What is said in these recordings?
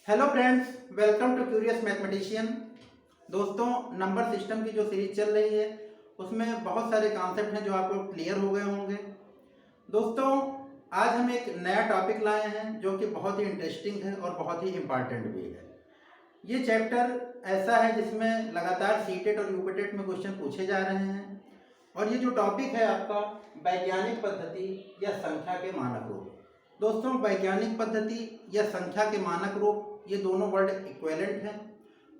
Hello friends, welcome to curious mathematician. दोस्तों, number system की जो सीरीज चल रही है उसमें बहुत सारे कॉन्सेप्ट हैं जो आपको क्लियर हो गए होंगे। दोस्तों, आज हम एक नया टॉपिक लाए हैं जो कि बहुत ही इंटरेस्टिंग है और बहुत ही इम्पॉर्टेंट भी है। ये चैप्टर ऐसा है जिसमें लगातार सीटेट और यूपीटेट में क्वेश्चन पूछे जा रहे हैं और ये जो टॉपिक है आपका वैज्ञानिक पद्धति या संख्या के मानक रूप। दोस्तों, वैज्ञानिक पद्धति या संख्या के मानक रूप ये दोनों वर्ड इक्विवेलेंट हैं।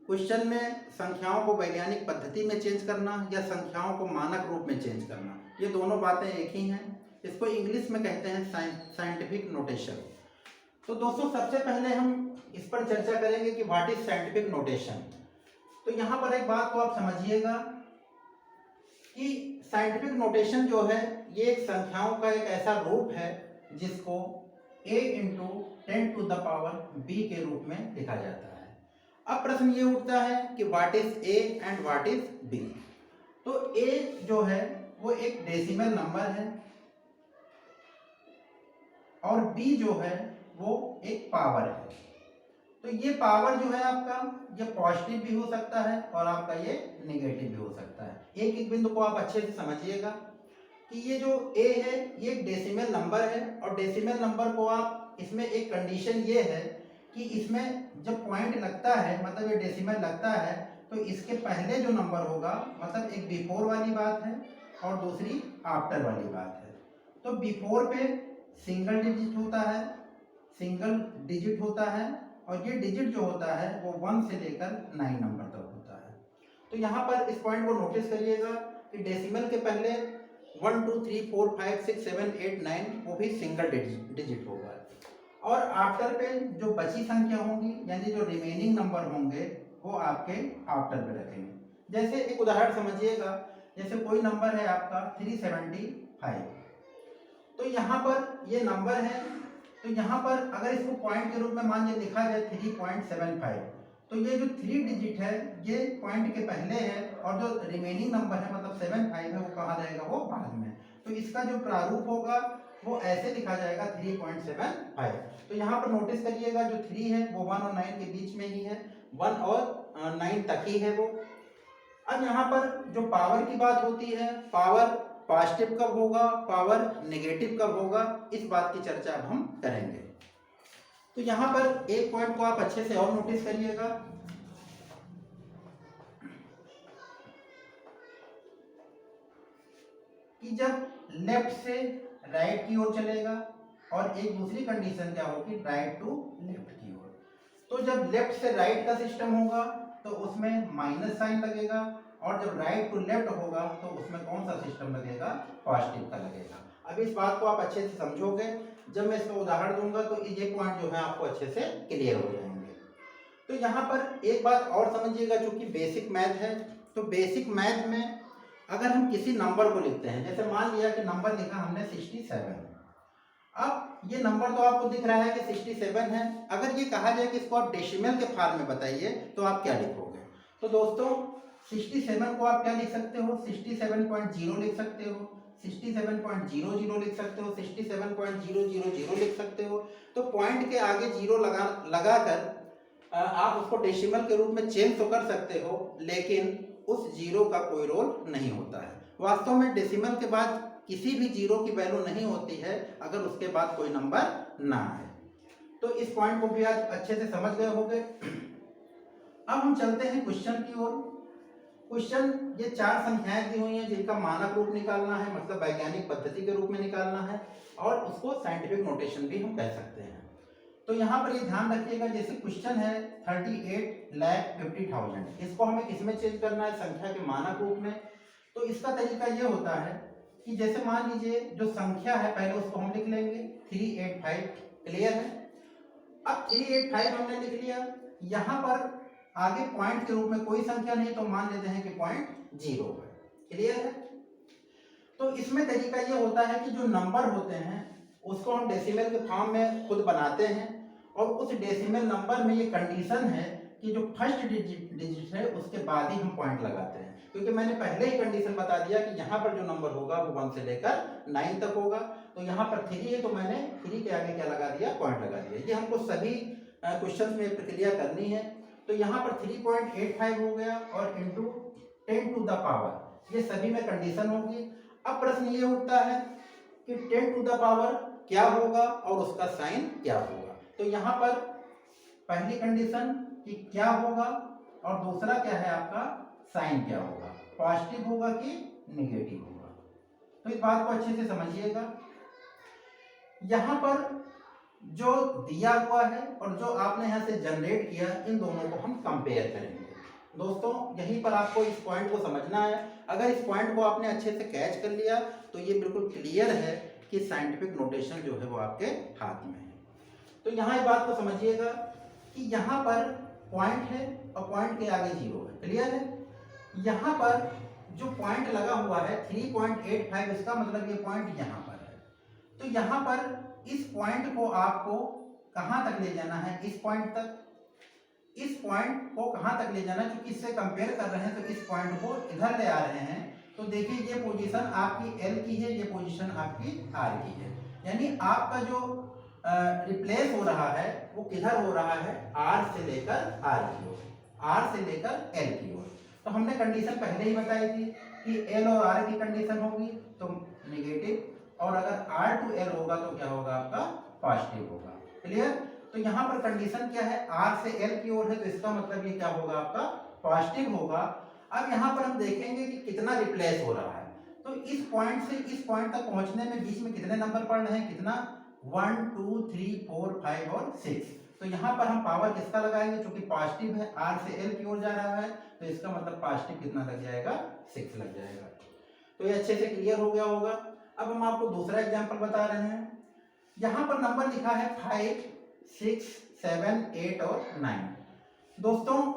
क्वेश्चन में संख्याओं को वैज्ञानिक पद्धति में चेंज करना या संख्याओं को मानक रूप में चेंज करना, ये दोनों बातें एक ही हैं। इसको इंग्लिश में कहते हैं साइंटिफिक नोटेशन। तो दोस्तों, सबसे पहले हम इस पर चर्चा करेंगे कि व्हाट इज साइंटिफिक नोटेशन। तो यहाँ पर एक बात को आप समझिएगा कि साइंटिफिक नोटेशन जो है ये एक संख्याओं का एक ऐसा रूप है जिसको a into 10 to the power b के रूप में लिखा जाता है। अब प्रश्न ये उठता है कि what is a and what is b। तो a जो है वो एक डेसिमल नंबर है और b जो है वो एक पावर है। तो ये पावर जो है आपका ये पॉजिटिव भी हो सकता है और आपका ये नेगेटिव भी हो सकता है। एक एक बिंदु को आप अच्छे से समझिएगा कि ये जो a है ये एक डेसिमल नंबर है और डेसिमल नंबर को आप इसमें एक कंडीशन ये है कि इसमें जब पॉइंट लगता है मतलब ये डेसिमल लगता है तो इसके पहले जो नंबर होगा मतलब एक बिफोर वाली बात है और दूसरी आफ्टर वाली बात है। तो बिफोर पे सिंगल डिजिट होता है और ये डिजिट जो होता है वो 1 से लेकर 9 नंबर तक होता है। तो यहाँ पर इस पॉइंट को नोटिस करिएगा कि डेसिमल के पहले 1 2 3 4 5 6 7 8 9 वो भी सिंगल डिजिट होगा और आफ्टर पे जो बची संख्या होंगी यानी जो रिमेनिंग नंबर होंगे वो आपके आफ्टर पे रखेंगे। जैसे एक उदाहरण समझिएगा, जैसे कोई नंबर है आपका 375। तो यहाँ पर ये नंबर है, तो यहाँ पर अगर इसको पॉइंट के रूप में मान लिखा जाए 3.75, तो ये जो 3 डिजिट है ये पॉइंट के पहले है और जो रिमेनिंग नंबर है मतलब 75 है वो कहाँ रहेगा, वो बाद में। तो इसका जो प्रारूप होगा वो ऐसे लिखा जाएगा 3.75। तो यहाँ पर नोटिस करिएगा जो 3 है वो 1 और 9 के बीच में ही है, 1 और 9 तक ही है वो। अब यहाँ पर जो पावर की बात होती है, पावर पॉजिटिव कब होगा, पावर नेगेटिव कब होगा, इस बात की चर्चा अब हम करेंगे। तो यहाँ पर एक पॉइंट को आप अच्छे से और नोटिस करिएगा कि जब लेफ्ट से राइट की ओर चलेगा और एक दूसरी कंडीशन क्या होगी, राइट टू लेफ्ट की ओर। तो जब लेफ्ट से राइट का सिस्टम होगा तो उसमें माइनस साइन लगेगा और जब राइट टू लेफ्ट होगा तो उसमें कौन सा सिस्टम लगेगा, पॉजिटिव का लगेगा। अब इस बात को आप अच्छे से समझोगे, जब मैं इसका उदाहरण दूंगा तो ये पॉइंट जो है आपको अच्छे से क्लियर हो जाएंगे। तो यहाँ पर एक बात और समझिएगा, चूंकि बेसिक मैथ है तो बेसिक मैथ में अगर हम किसी नंबर को लिखते हैं, जैसे मान लिया कि नंबर लिखा हमने 67। अब ये नंबर तो आपको दिख रहा है कि 67 है, अगर ये कहा जाए कि इसको आप डेसिमल के फॉर्म में बताइए तो आप क्या लिखोगे। तो दोस्तों 67 को आप क्या लिख सकते हो, 67.0 लिख सकते हो, 67.00 लिख सकते हो, 67.000 लिख सकते हो। तो पॉइंट के आगे जीरो लगाकर आप उसको डेसिमल के रूप में चेंज तो कर सकते हो, लेकिन उस जीरो का कोई रोल नहीं होता है। वास्तव में डेसिमल के बाद किसी भी जीरो की वैल्यू नहीं होती है अगर उसके बाद कोई नंबर ना आए। तो इस पॉइंट को भी आज अच्छे से समझ गए होंगे। अब हम चलते हैं क्वेश्चन की ओर। क्वेश्चन ये 4 संख्याएं दी हुई हैं जिनका मानक रूप निकालना है, मतलब वैज्ञानिक पद्धति के रूप में निकालना है और उसको साइंटिफिक नोटेशन भी हम कह सकते हैं। तो यहाँ पर ये ध्यान रखिएगा, जैसे क्वेश्चन है 38,50,000, इसको हमें किसमें चेंज करना है, संख्या के मानक रूप में। तो इसका तरीका ये होता है कि जैसे मान लीजिए जो संख्या है पहले उसको हम लिख लेंगे 385, क्लियर है। अब 385 हमने लिख लिया, यहाँ पर आगे पॉइंट के रूप में कोई संख्या नहीं तो मान लेते हैं कि पॉइंट 0 है, क्लियर है। तो इसमें तरीका ये होता है कि जो नंबर होते हैं उसको हम डेसिमल के फॉर्म में खुद बनाते हैं और उस डेसिमल नंबर में ये कंडीशन है कि जो फर्स्ट डिजिट है उसके बाद ही हम पॉइंट लगाते हैं, क्योंकि मैंने पहले ही कंडीशन बता दिया कि यहाँ पर जो नंबर होगा वो 1 से लेकर 9 तक होगा। तो यहाँ पर 3 है तो मैंने 3 के आगे क्या लगा दिया, पॉइंट लगा दिया। ये हमको सभी क्वेश्चन में प्रक्रिया करनी है। तो यहाँ पर 3.85 हो गया और इंटू 10 टू द पावर, ये सभी में कंडीशन होगी। अब प्रश्न ये उठता है कि 10 टू द पावर क्या होगा और उसका साइन क्या होगा। तो यहाँ पर पहली कंडीशन कि क्या होगा और दूसरा क्या है आपका साइन क्या होगा, पॉजिटिव होगा कि नेगेटिव होगा। तो इस बात को अच्छे से समझिएगा। यहाँ पर जो दिया हुआ है और जो आपने यहाँ से जनरेट किया, इन दोनों को हम कंपेयर करेंगे। दोस्तों यहीं पर आपको इस पॉइंट को समझना है। अगर इस पॉइंट को आपने अच्छे से कैच कर लिया तो ये बिल्कुल क्लियर है कि साइंटिफिक नोटेशन जो है वो आपके हाथ में है। तो यहाँ इस बात को समझिएगा कि यहाँ पर पॉइंट है और पॉइंट के आगे 0 है, क्लियर है। यहाँ पर जो पॉइंट लगा हुआ है 3.85, इसका मतलब ये पॉइंट यहाँ पर है। तो यहाँ पर इस पॉइंट को आपको कहाँ तक ले जाना है, इस पॉइंट तक। इस पॉइंट को कहाँ तक ले जाना है, क्योंकि इससे कंपेयर कर रहे हैं तो इस पॉइंट को इधर ले आ रहे हैं। तो देखिए ये पोजीशन आपकी L की है, ये पोजीशन आपकी R की है। यानी आपका जो रिप्लेस हो रहा है वो किधर हो रहा है, R से लेकर R की ओर, R से लेकर L की ओर। तो हमने कंडीशन पहले ही बताई थी कि L और R की कंडीशन होगी तो नेगेटिव, और अगर R टू L होगा तो क्या होगा आपका पॉजिटिव होगा, क्लियर। तो यहाँ पर कंडीशन क्या है, R से L की ओर है, तो इसका मतलब ये क्या होगा आपका पॉजिटिव होगा। अब यहाँ पर हम देखेंगे कि कितना रिप्लेस हो रहा है। तो इस पॉइंट से इस पॉइंट तक पहुंचने में बीच में कितने नंबर पड़ रहे हैं, कितना 1 2 3 4 5 और 6। तो यहाँ पर हम पावर किसका लगाएंगे, क्योंकि पॉजिटिव है, R से L की ओर जा रहा है, तो इसका मतलब पॉजिटिव कितना लग जाएगा, 6 लग जाएगा। तो ये अच्छे से क्लियर हो गया होगा। अब हम आपको दूसरा एग्जाम्पल बता रहे हैं। यहाँ पर नंबर लिखा है 5 6 7 8 और 9। दोस्तों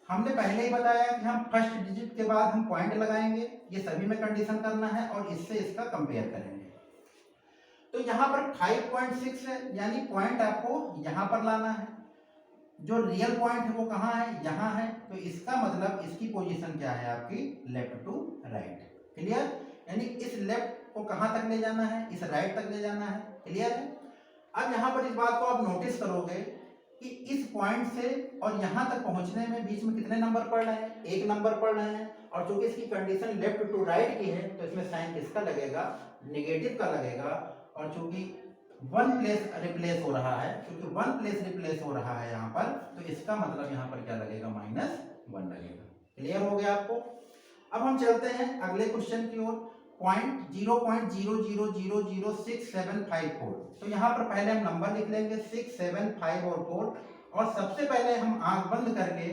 हमने पहले ही बताया कि हम फर्स्ट डिजिट के बाद हम पॉइंट लगाएंगे, ये सभी में कंडीशन करना है और इससे इसका कंपेयर करेंगे। तो यहाँ पर 5.6 है, यानी पॉइंट आपको यहाँ पर लाना है। जो रियल पॉइंट है वो कहाँ है, यहाँ है। तो इसका मतलब इसकी पोजीशन क्या है आपकी, लेफ्ट टू राइट, क्लियर। यानी इस लेफ्ट को कहाँ तक ले जाना है, इस राइट तक ले जाना है, क्लियर है। अब यहाँ पर इस बात को आप नोटिस करोगे कि इस पॉइंट से और यहाँ तक पहुँचने में बीच में कितने नंबर पड़ रहे हैं, 1 नंबर पड़ रहे हैं। और चूंकि इसकी कंडीशन लेफ्ट टू राइट की है तो इसमें साइन किसका लगेगा, नेगेटिव का लगेगा। और चूंकि 1 प्लेस रिप्लेस हो रहा है, क्योंकि 1 प्लेस रिप्लेस हो रहा है यहाँ पर, तो इसका मतलब यहाँ पर क्या लगेगा, -1 लगेगा। क्लियर हो गया आपको। अब हम चलते हैं अगले क्वेश्चन की ओर। पॉइंट 0.00006754। तो यहाँ पर पहले हम नंबर लिख लेंगे 6 7 5 और 4, और सबसे पहले हम आंख बंद करके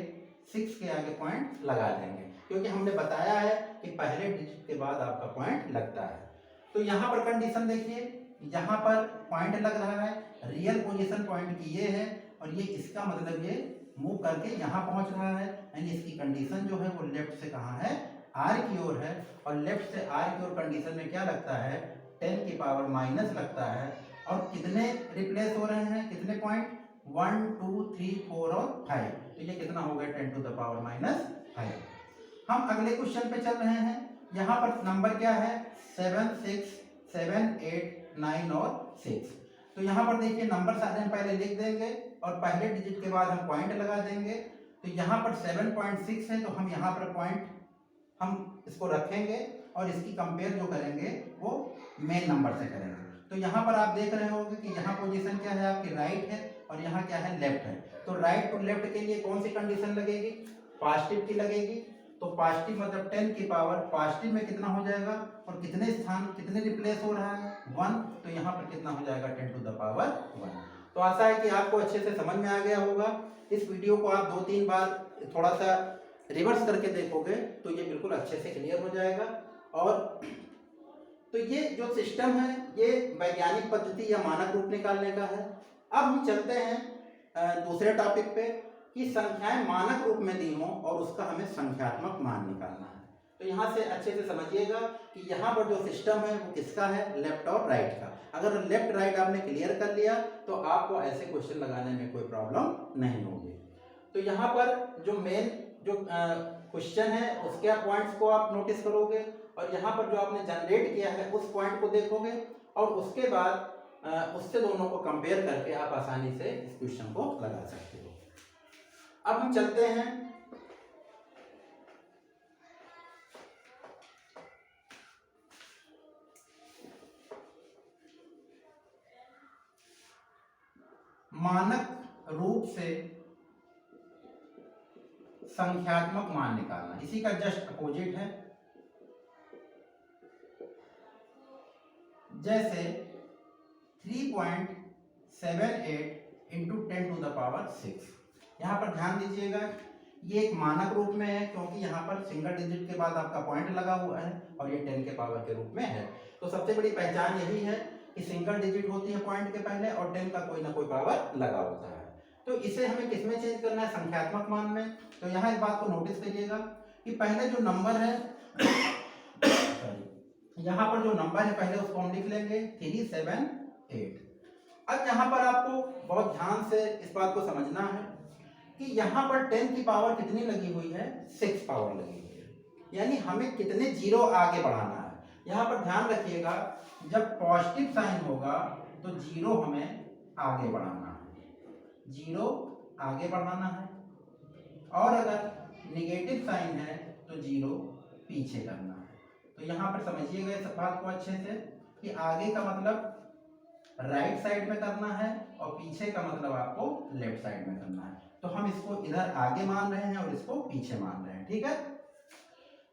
6 के आगे पॉइंट लगा देंगे, क्योंकि हमने बताया है कि पहले डिजिट के बाद आपका पॉइंट लगता है। तो यहाँ पर कंडीशन देखिए, यहाँ पर पॉइंट लग रहा है, रियल पोजीशन पॉइंट की ये है, और ये इसका मतलब ये मूव करके यहाँ पहुँच रहा है। यानी इसकी कंडीशन जो है वो लेफ्ट से कहाँ है, R की ओर है। और लेफ्ट से R की ओर कंडीशन में क्या लगता है, 10 की पावर माइनस लगता है। और कितने रिप्लेस हो रहे हैं, कितने पॉइंट, 1 2 3 4 और 5। तो ये कितना हो गया, 10 टू द पावर -5। हम अगले क्वेश्चन पे चल रहे हैं। यहाँ पर नंबर क्या है, 7 6 7 8 9 और 6। तो यहाँ पर देखिए नंबर सारे हम पहले लिख देंगे और पहले डिजिट के बाद हम पॉइंट लगा देंगे। तो यहाँ पर 7.6 है, तो हम यहाँ पर पॉइंट हम इसको रखेंगे और इसकी कंपेयर जो करेंगे वो मेन नंबर से करेंगे। तो यहाँ पर आप देख रहे होंगे कि यहाँ पोजीशन क्या है आपकी, राइट है, और यहाँ क्या है, लेफ्ट है। तो राइट टू लेफ्ट के लिए कौन सी कंडीशन लगेगी, पॉजिटिव की लगेगी। तो पॉजिटिव मतलब 10 की पावर पॉजिटिव में कितना हो जाएगा, और कितने स्थान कितने रिप्लेस हो रहा है, 1। तो यहाँ पर कितना हो जाएगा, 10 टू द पावर 1। तो आशा है कि आपको अच्छे से समझ में आ गया होगा। इस वीडियो को आप 2-3 बार थोड़ा सा रिवर्स करके देखोगे तो ये बिल्कुल अच्छे से क्लियर हो जाएगा। और तो ये जो सिस्टम है ये वैज्ञानिक पद्धति या मानक रूप निकालने का है। अब हम चलते हैं दूसरे टॉपिक पे कि संख्याएं मानक रूप में दी हों और उसका हमें संख्यात्मक मान निकालना है। तो यहाँ से अच्छे से समझिएगा कि यहाँ पर जो सिस्टम है वो किसका है, लेफ्ट और राइट का। अगर लेफ्ट राइट आपने क्लियर कर लिया तो आपको ऐसे क्वेश्चन लगाने में कोई प्रॉब्लम नहीं होगी। तो यहाँ पर जो मेन जो क्वेश्चन है उसके पॉइंट्स को आप नोटिस करोगे, और यहाँ पर जो आपने जनरेट किया है उस पॉइंट को देखोगे, और उसके बाद उससे दोनों को कंपेयर करके आप आसानी से इस क्वेश्चन को लगा सकते हो। अब हम चलते हैं मानक रूप से संख्यात्मक मान निकालना। इसी का जस्ट अपोजिट है। जैसे 3.78 इंटू 10⁶। यहाँ पर ध्यान दीजिएगा, ये एक मानक रूप में है क्योंकि यहाँ पर सिंगल डिजिट के बाद आपका पॉइंट लगा हुआ है और ये 10 के पावर के रूप में है। तो सबसे बड़ी पहचान यही है कि सिंगल डिजिट होती है पॉइंट के पहले और 10 का कोई ना कोई पावर लगा होता है। तो इसे हमें किसमें चेंज करना है? संख्यात्मक मान में। तो यहाँ इस बात को नोटिस करिएगा कि पहले जो नंबर है यहाँ पर जो नंबर है पहले उसको हम लिख लेंगे 378। अब यहाँ पर आपको बहुत ध्यान से इस बात को समझना है कि यहाँ पर 10 की पावर कितनी लगी हुई है? 6 पावर लगी हुई है, यानी हमें कितने जीरो आगे बढ़ाना है। यहाँ पर ध्यान रखिएगा, जब पॉजिटिव साइन होगा तो जीरो हमें आगे बढ़ाना है, जीरो आगे बढ़ाना है, और अगर निगेटिव साइन है तो जीरो पीछे करना है। तो यहाँ पर समझिएगा इस बात को अच्छे से कि आगे का मतलब राइट साइड में करना है और पीछे का मतलब आपको लेफ्ट साइड में करना है। तो हम इसको इधर आगे मान रहे हैं और इसको पीछे मान रहे हैं, ठीक है।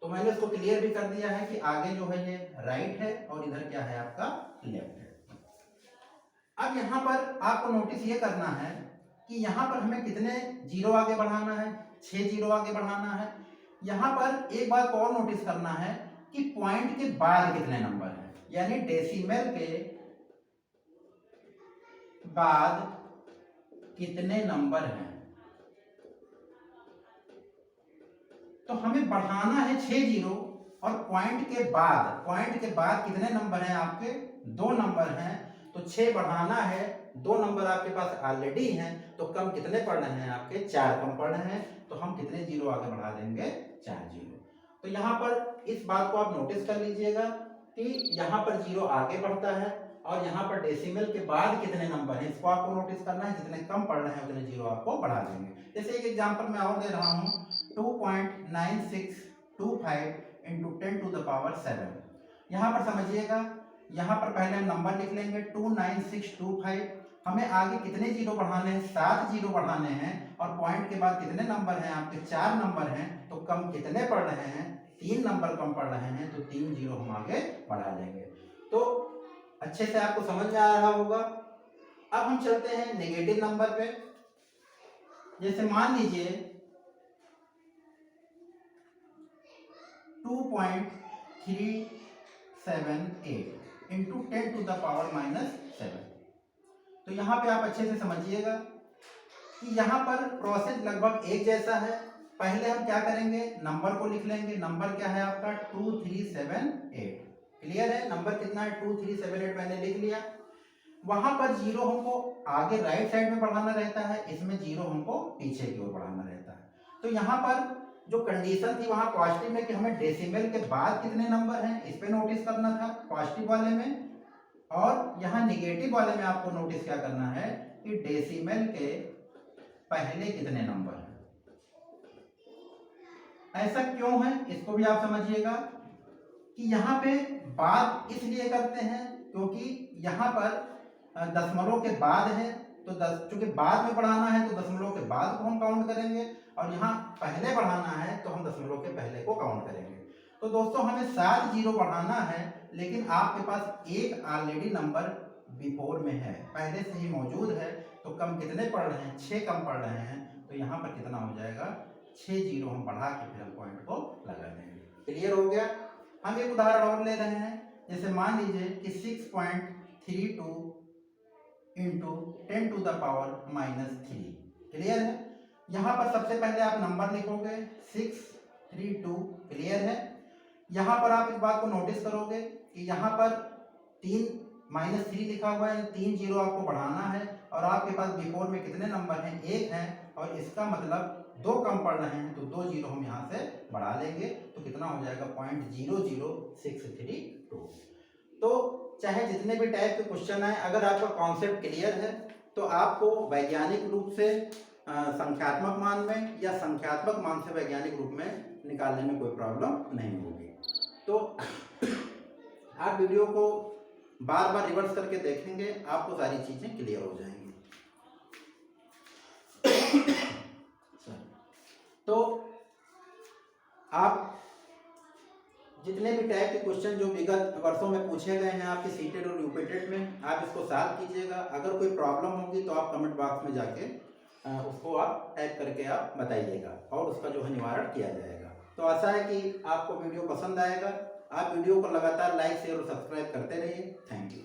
तो मैंने इसको क्लियर भी कर दिया है कि आगे जो है ये राइट है और इधर क्या है आपका लेफ्ट है। अब यहाँ पर आपको नोटिस ये करना है कि यहाँ पर हमें कितने जीरो आगे बढ़ाना है? 6 जीरो आगे बढ़ाना है। यहाँ पर एक बात और नोटिस करना है कि पॉइंट के बाद कितने नंबर हैं, यानी डेसिमल के बाद कितने नंबर हैं। तो हमें बढ़ाना है 6 जीरो और पॉइंट के बाद कितने नंबर हैं आपके? 2 नंबर हैं। तो 6 बढ़ाना है, 2 नंबर आपके पास ऑलरेडी हैं, तो कम कितने पड़ रहे हैं आपके? 4 कम पड़ रहे हैं। तो हम कितने जीरो आगे बढ़ा देंगे? 4 जीरो। तो यहाँ पर इस बात को आप नोटिस कर लीजिएगा कि यहाँ पर जीरो आगे बढ़ता है और यहाँ पर डेसिमल के बाद कितने नंबर हैं इसको आपको नोटिस करना है। जितने कम पड़ रहे हैं उतने जीरो आपको बढ़ा देंगे। जैसे एक एग्जांपल मैं और दे रहा हूँ, 2.9625 इंटू 10⁻7। यहाँ पर समझिएगा, यहाँ पर पहले हम नंबर लिख लेंगे 29625। हमें आगे कितने जीरो बढ़ाने हैं? 7 जीरो बढ़ाने हैं और पॉइंट के बाद कितने नंबर हैं आपके? 4 नंबर हैं। तो कम कितने पड़ रहे हैं? 3 नंबर कम पड़ रहे हैं, तो 3 जीरो हम आगे बढ़ा देंगे। तो अच्छे से आपको समझ में आ रहा होगा। अब हम चलते हैं नेगेटिव नंबर पे। जैसे मान लीजिए 2.378 इंटू 10⁻⁻7। तो यहाँ पे आप अच्छे से समझिएगा कि यहाँ पर प्रोसेस लगभग एक जैसा है। पहले हम क्या करेंगे? नंबर को लिख लेंगे। नंबर क्या है आपका? 2378। क्लियर है? नंबर कितना है? 2378 मैंने लिख लिया। वहां पर जीरो हमको आगे राइट साइड में बढ़ाना रहता है, इसमें जीरो हमको पीछे की ओर बढ़ाना रहता है। तो यहाँ पर जो कंडीशन थी वहां पॉजिटिव में कि हमें डेसिमल के बाद कितने नंबर हैं इस पे नोटिस करना था पॉजिटिव वाले में, और यहाँ निगेटिव वाले में आपको नोटिस क्या करना है कि डेसिमल के पहले कितने नंबर हैं। ऐसा क्यों है इसको भी आप समझिएगा कि यहाँ पे बात इसलिए करते हैं क्योंकि यहाँ पर दशमलव के बाद है, तो चूंकि बाद में बढ़ाना है तो दशमलव के बाद को हम काउंट करेंगे, और यहाँ पहले बढ़ाना है तो हम दशमलव के पहले को काउंट करेंगे। तो दोस्तों हमें 7 जीरो बढ़ाना है, लेकिन आपके पास एक ऑलरेडी नंबर बिफोर में है, पहले से ही मौजूद है। तो कम कितने पड़ रहे हैं? 6 कम पड़ रहे हैं। तो यहाँ पर कितना हो जाएगा? 6 जीरो हम बढ़ा के फिर हम पॉइंट को लगा देंगे। क्लियर हो गया? हम एक उदाहरण और ले रहे हैं। जैसे मान लीजिए कि 6.32 इंटू 10⁻⁻3। क्लियर है? यहाँ पर सबसे पहले आप नंबर लिखोगे 632। क्लियर है? यहाँ पर आप इस बात को नोटिस करोगे कि यहाँ पर 3-3 लिखा हुआ है, 3 जीरो आपको बढ़ाना है, और आपके पास बिफोर में कितने नंबर हैं? 1 है, और इसका मतलब 2 कम पड़ रहे हैं, तो 2 जीरो हम यहाँ से बढ़ा लेंगे। तो कितना हो जाएगा? 0.00632। तो चाहे जितने भी टाइप के क्वेश्चन आए, अगर आपका कॉन्सेप्ट क्लियर है तो आपको वैज्ञानिक रूप से संख्यात्मक मान में या संख्यात्मक मान से वैज्ञानिक रूप में निकालने में कोई प्रॉब्लम नहीं होगी। तो आप वीडियो को बार बार रिवर्स करके देखेंगे, आपको सारी चीज़ें क्लियर हो जाएंगी। तो आप जितने भी टाइप के क्वेश्चन जो विगत वर्षों में पूछे गए हैं आपके सीटेड और यूपेटेड में, आप इसको सॉल्व कीजिएगा। अगर कोई प्रॉब्लम होगी तो आप कमेंट बॉक्स में जाके उसको आप टाइप करके आप बताइएगा और उसका जो है निवारण किया जाएगा। तो आशा है कि आपको वीडियो पसंद आएगा। आप वीडियो को लगातार लाइक शेयर और सब्सक्राइब करते रहिए। Thank you.